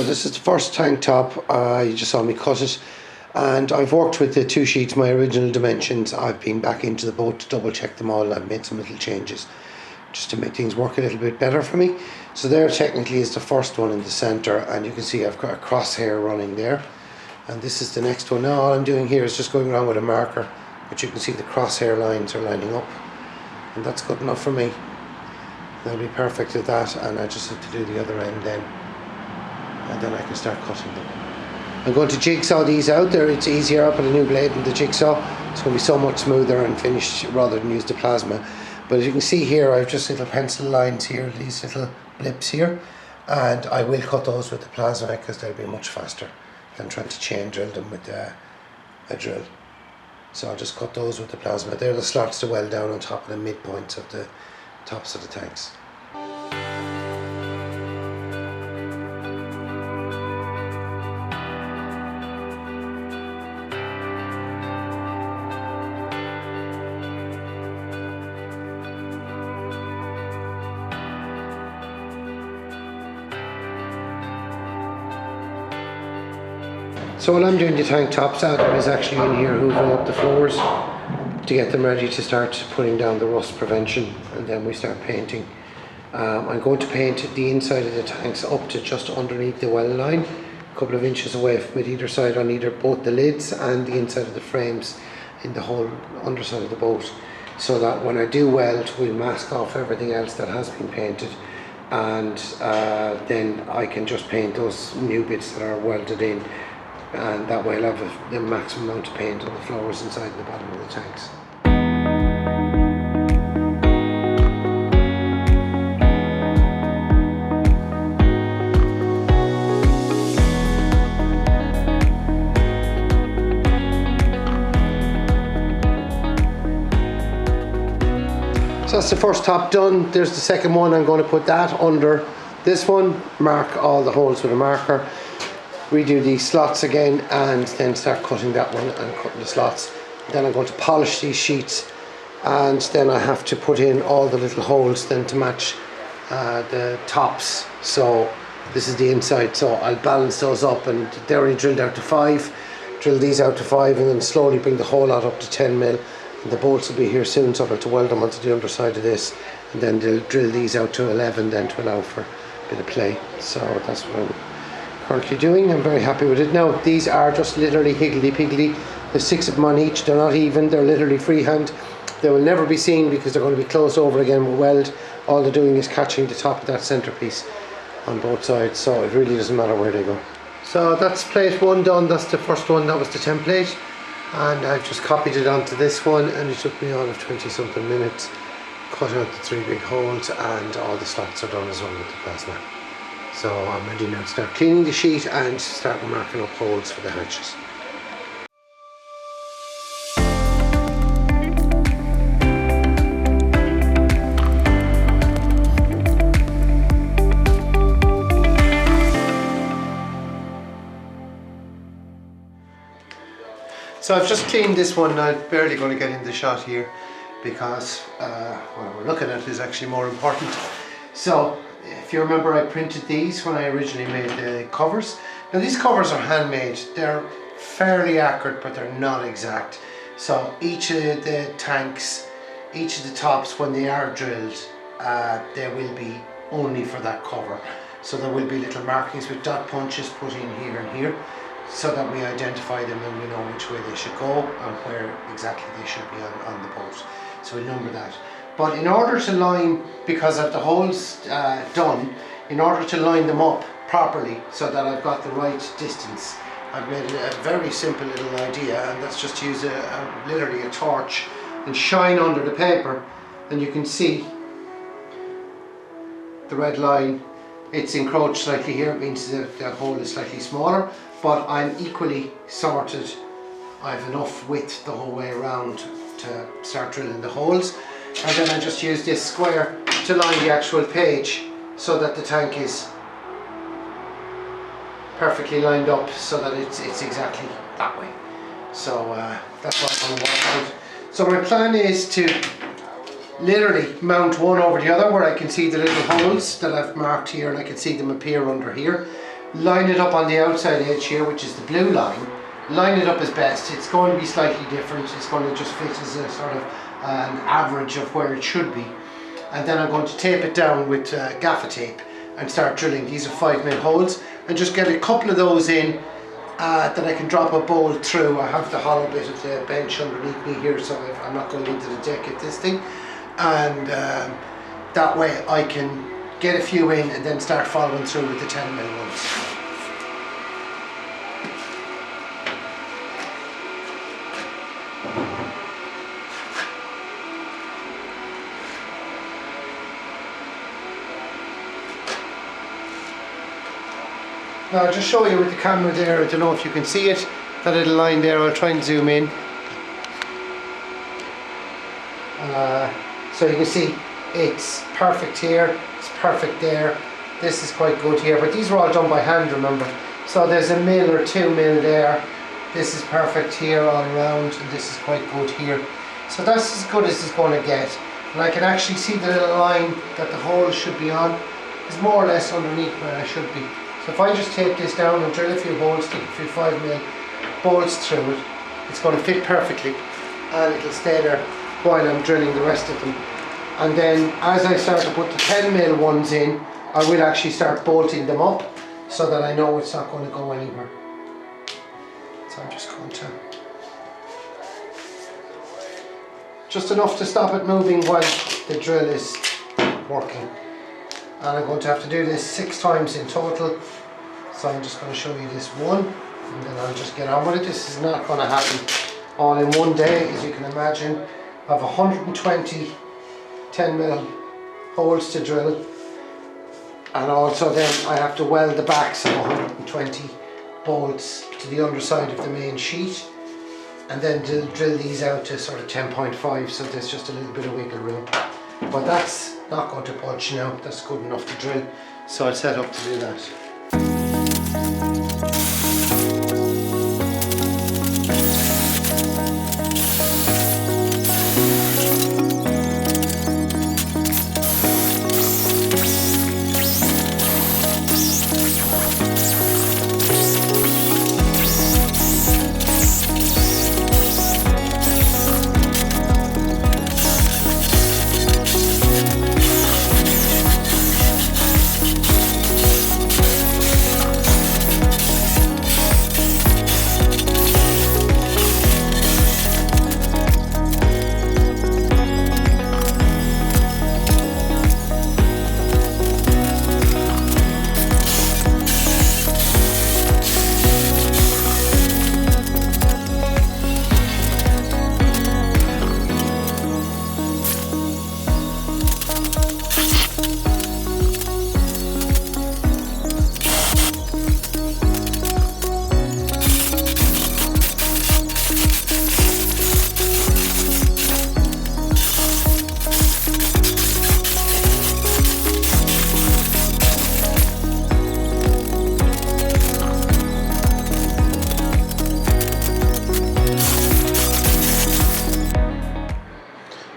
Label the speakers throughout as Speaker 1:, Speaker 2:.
Speaker 1: So this is the first tank top. You just saw me cut it, and I've worked with the two sheets, my original dimensions. I've been back into the boat to double check them all. I've made some little changes just to make things work a little bit better for me. So there technically is the first one in the center, and you can see I've got a crosshair running there, and this is the next one. Now all I'm doing here is just going around with a marker, but you can see the crosshair lines are lining up, and that's good enough for me. That'll be perfect at that, and I just have to do the other end then, and then I can start cutting them. I'm going to jigsaw these out there. It's easier. I'll put a new blade in the jigsaw. It's going to be so much smoother and finished rather than use the plasma. But as you can see here, I've just little pencil lines here, these little blips here, and I will cut those with the plasma because they'll be much faster than trying to chain drill them with a drill. So I'll just cut those with the plasma. They're the slots to weld down on top of the midpoints of the tops of the tanks. So while I'm doing the tank tops, Adam is actually in here hoovering up the floors to get them ready to start putting down the rust prevention, and then we start painting. I'm going to paint the inside of the tanks up to just underneath the well line, a couple of inches away from it either side on either both the lids and the inside of the frames in the whole underside of the boat, so that when I do weld we'll mask off everything else that has been painted, and then I can just paint those new bits that are welded in, and that way I'll have the maximum amount of paint on the floors inside the bottom of the tanks. So that's the first top done. There's the second one. I'm going to put that under this one, mark all the holes with a marker, redo these slots again, and then start cutting that one and cutting the slots. Then I'm going to polish these sheets, and then I have to put in all the little holes then to match the tops. So this is the inside, so I'll balance those up, and they're already drilled out to 5. Drill these out to 5 and then slowly bring the whole lot up to 10 mil. And the bolts will be here soon, so I'll have to weld them onto the underside of this, and then they'll drill these out to 11 then to allow for a bit of play. So that's what I'm currently doing. I'm very happy with it. Now these are just literally higgledy-piggledy. There's 6 of them on each. They're not even, they're literally freehand. They will never be seen because they're going to be closed over again with weld. All they're doing is catching the top of that centerpiece on both sides, so it really doesn't matter where they go. So that's plate 1 done. That's the first one. That was the template, and I've just copied it onto this one, and it took me all of 20 something minutes. Cut out the 3 big holes, and all the slots are done as well with the plasma. So I'm ready now to start cleaning the sheet and start marking up holes for the hatches. So I've just cleaned this one. I'm barely going to get in the shot here because what we're looking at is actually more important. So if you remember, I printed these when I originally made the covers. Now these covers are handmade. They're fairly accurate, but they're not exact. So each of the tanks, each of the tops, when they are drilled, they will be only for that cover. So there will be little markings with dot punches put in here and here, so that we identify them and we know which way they should go and where exactly they should be on the boat. So we number that. But in order to line, because of the holes done, in order to line them up properly so that I've got the right distance, I've made a very simple little idea, and that's just to use literally a torch and shine under the paper, and you can see the red line. It's encroached slightly here. It means that the hole is slightly smaller, but I'm equally sorted. I have enough width the whole way around to start drilling the holes. And then I just use this square to line the actual page so that the tank is perfectly lined up, so that it's exactly that way. So that's what I'm going to work out. So my plan is to literally mount one over the other where I can see the little holes that I've marked here, and I can see them appear under here. line it up on the outside edge here, which is the blue line. Line it up as best. It's going to be slightly different. It's going to just fit as a sort of an average of where it should be. And then I'm going to tape it down with gaffer tape and start drilling. These are 5mm holes, and just get a couple of those in that I can drop a bolt through. I have the hollow bit of the bench underneath me here, so I'm not going into the deck at this thing, and that way I can get a few in and then start following through with the 10mm ones. Now I'll just show you with the camera there, I don't know if you can see it, that little line there. I'll try and zoom in. So you can see it's perfect here, it's perfect there, this is quite good here, but these are all done by hand, remember. So there's a mil or 2mm there, this is perfect here all around, and this is quite good here. So that's as good as it's going to get. And I can actually see the little line that the hole should be on is more or less underneath where I should be. So if I just take this down and drill a few holes, stick a few 5mm bolts through it, it's going to fit perfectly, and it'll stay there while I'm drilling the rest of them. And then as I start to put the 10mm ones in, I will actually start bolting them up so that I know it's not going to go anywhere. So I'm just going to, just enough to stop it moving while the drill is working. And I'm going to have to do this 6 times in total. So I'm just going to show you this one, and then I'll just get on with it. This is not going to happen all in one day, as you can imagine. I have 120 10mm holes to drill, and also then I have to weld the backs of 120 bolts to the underside of the main sheet, and then drill these out to sort of 10.5, so there's just a little bit of wiggle room. But that's not going to budge now, that's good enough to drill, so I'll set up to do that.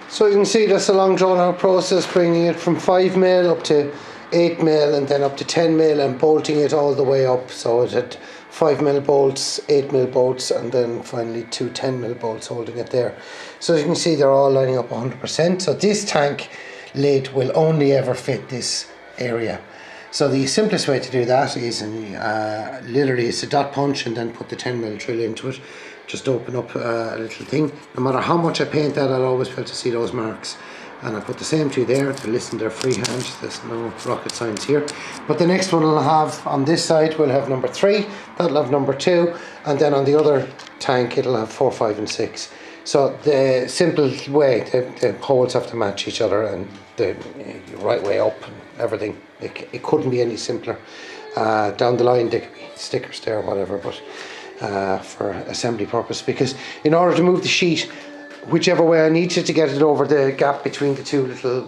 Speaker 1: So you can see that's a long drawn out process, bringing it from 5mm up to 8mm and then up to 10mm and bolting it all the way up. So it had 5mm bolts, 8mm bolts, and then finally 2 10mm bolts holding it there. So as you can see, they're all lining up 100%. So this tank lid will only ever fit this area. So the simplest way to do that is literally it's a dot punch and then put the 10mm drill into it. Just open up a little thing. No matter how much I paint that, I'll always be able to see those marks. And I put the same two there. Listen, they're freehand. There's no rocket science here. But the next one I'll have on this side will have number 3. That'll have number 2. And then on the other tank it'll have 4, 5 and 6. So the simple way, the holes have to match each other and the right way up and everything. It couldn't be any simpler. Down the line there could be stickers there or whatever, but for assembly purpose, because in order to move the sheet whichever way I need to get it over the gap between the two little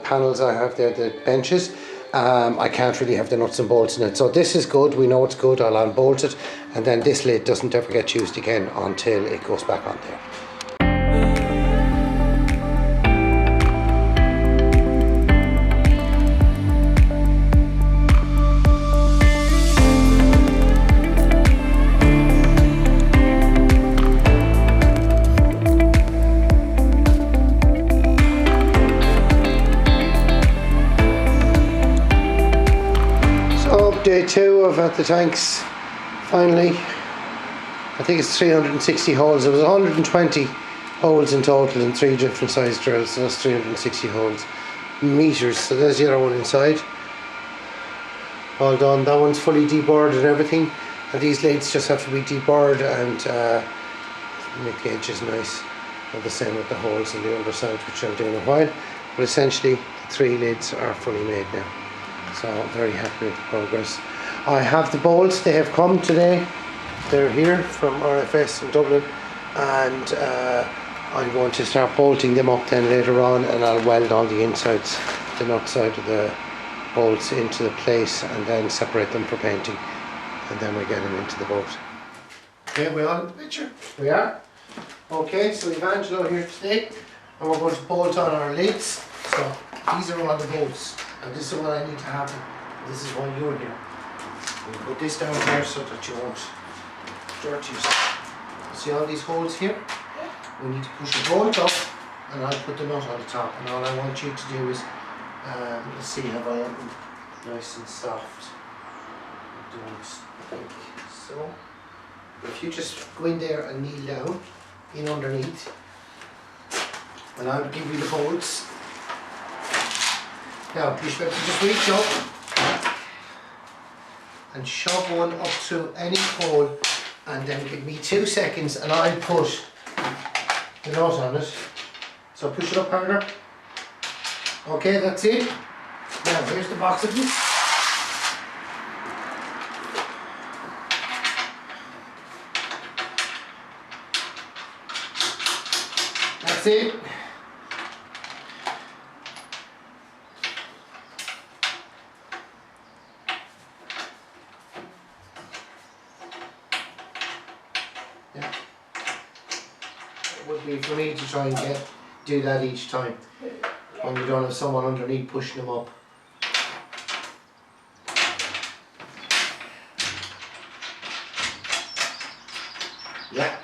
Speaker 1: panels I have there, the benches, I can't really have the nuts and bolts in it. So this is good, we know it's good, I'll unbolt it, and then this lid doesn't ever get used again until it goes back on there. of at the tanks. Finally, I think it's 360 holes. There was 120 holes in total in 3 different size drills, so that's 360 holes. Meters, so there's the other one inside. All done. That one's fully deburred and everything. And these lids just have to be deburred and make the edges nice. And the same with the holes on the underside, which I'll do in a while. But essentially, the 3 lids are fully made now. So I'm very happy with the progress. I have the bolts, they have come today. They're here from RFS in Dublin. And I'm going to start bolting them up then later on, and I'll weld all the insides, the nut side of the bolts into the place and then separate them for painting. And then we get them into the boat. Okay, we're on the picture. We are. Okay, so we've Angelo here today, and we're going to bolt on our lids. So these are all the bolts, and this is what I need to happen. This is why you're here. We'll put this down here so that you won't dirt yourself. See all these holes here? We need to push a bolt up, and I'll put the nut on the top. And all I want you to do is, let's see, have I opened nice and soft. Like so. If you just go in there and kneel down, in underneath, and I'll give you the bolts. Now you should just reach up and shove one up through any hole, and then give me 2 seconds and I'll put the nut on it. So push it up harder. Okay, that's it. Now here's the box of this. That's it. Yeah. It would be for me to try and do that each time when you don't have someone underneath pushing them up. Yeah.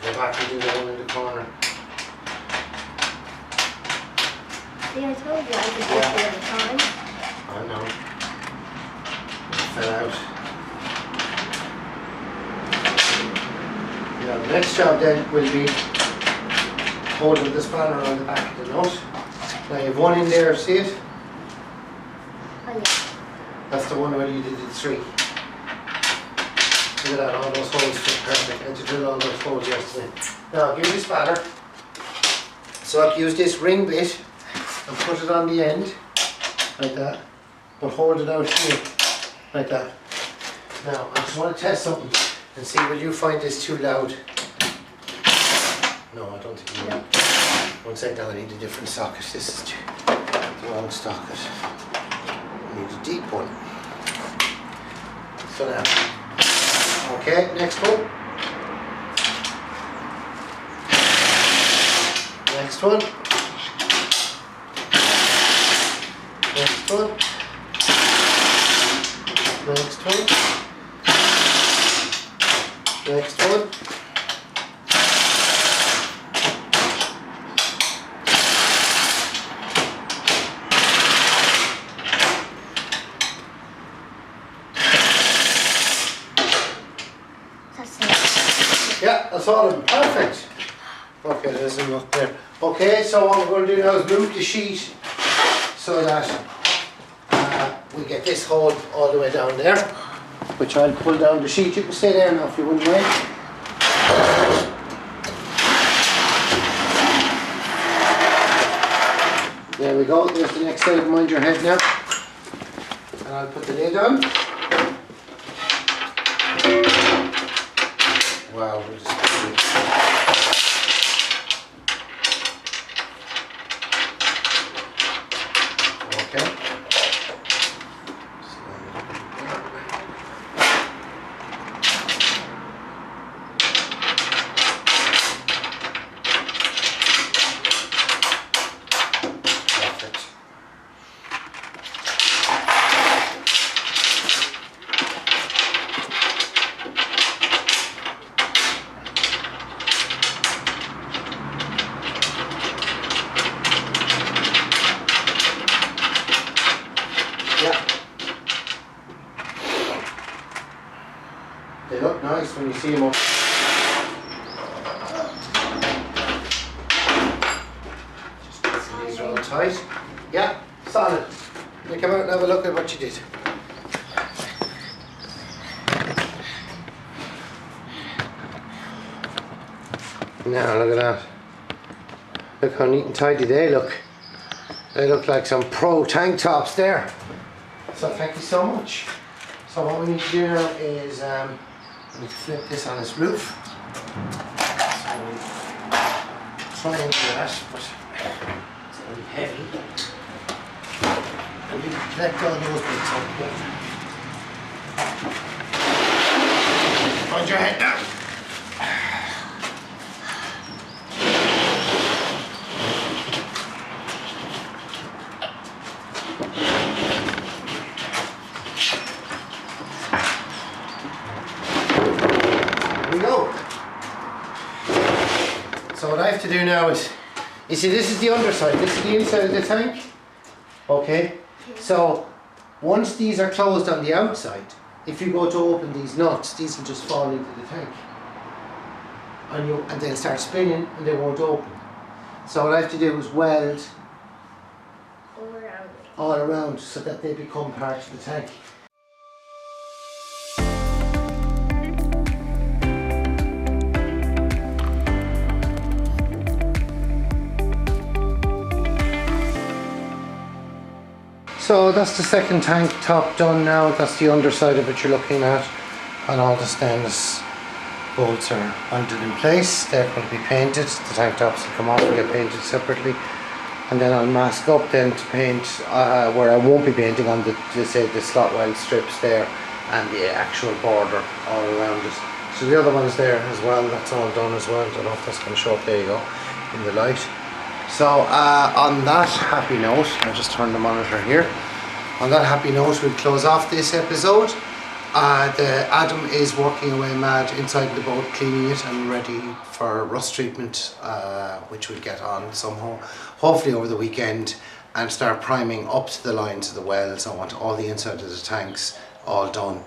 Speaker 1: Go back and do the one in the corner.
Speaker 2: See, I told you I could do it all the time.
Speaker 1: I know. It fell out. Yeah, the next job then will be holding the spanner on the back of the nut. Now you have one in there, see it?
Speaker 2: Oh yeah.
Speaker 1: That's the one where you did the 3. Look at that, all those holes fit perfect. I had to drill all those holes yesterday. Now give me the spanner. So I'll use this ring bit and put it on the end, like that, but hold it out here, like that. Now I just want to test something and see, will you find this too loud? No, I don't think you will. 1 second, now I need a different socket. This is the wrong socket. I need a deep one. So now, okay, next one. Next one. Next one. Next one. Next one. Yeah, that's all of them. Perfect. Okay, there's enough there. Okay, so what we're going to do now is move the sheet so that we get this hole all the way down there, which I'll pull down the sheet. You can stay there now if you wouldn't mind. There we go, there's the next side, mind your head now. And I'll put the lid on. Wow, we'll just okay. see him up. Just these are all tight. Yeah, solid. You come out and have a look at what you did. Now look at that. Look how neat and tidy they look. They look like some pro tank tops there. So thank you so much. So what we need to do now is we need to flip this on its roof. So we try and do that, but it's going to be heavy. And we collect all those bits up here. Find your head now. So what I have to do now is, you see this is the underside, this is the inside of the tank. Okay, so once these are closed on the outside, if you go to open these nuts, these will just fall into the tank. And they'll start spinning and they won't open. So what I have to do is weld all around so that they become part of the tank. So that's the second tank top done now. That's the underside of it you're looking at, and all the stainless bolts are welded in place. They're going to be painted. The tank tops will come off and get painted separately, and then I'll mask up then to paint where I won't be painting on the slot weld strips there and the actual border all around it. So the other one's there as well. That's all done as well. I don't know if that's going to show up. There you go in the light. So on that happy note, I'll just turn the monitor here. On that happy note, we'll close off this episode. Adam is working away mad inside the boat, cleaning it and ready for rust treatment, which we'll get on somehow, hopefully over the weekend, and start priming up to the lines of the wells. I want all the inside of the tanks all done.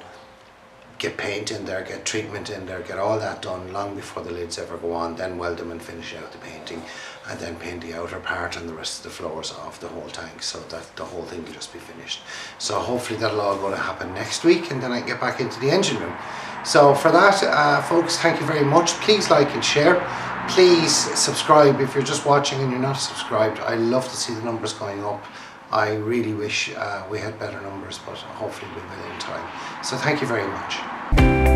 Speaker 1: Get paint in there, get treatment in there, get all that done long before the lids ever go on, then weld them and finish out the painting, and then paint the outer part and the rest of the floors off the whole tank, so that the whole thing will just be finished. So hopefully that'll all going to happen next week, and then I can get back into the engine room. So for that, folks, thank you very much. Please like and share. Please subscribe if you're just watching and you're not subscribed. I love to see the numbers going up. I really wish we had better numbers, but hopefully we will in time. So thank you very much.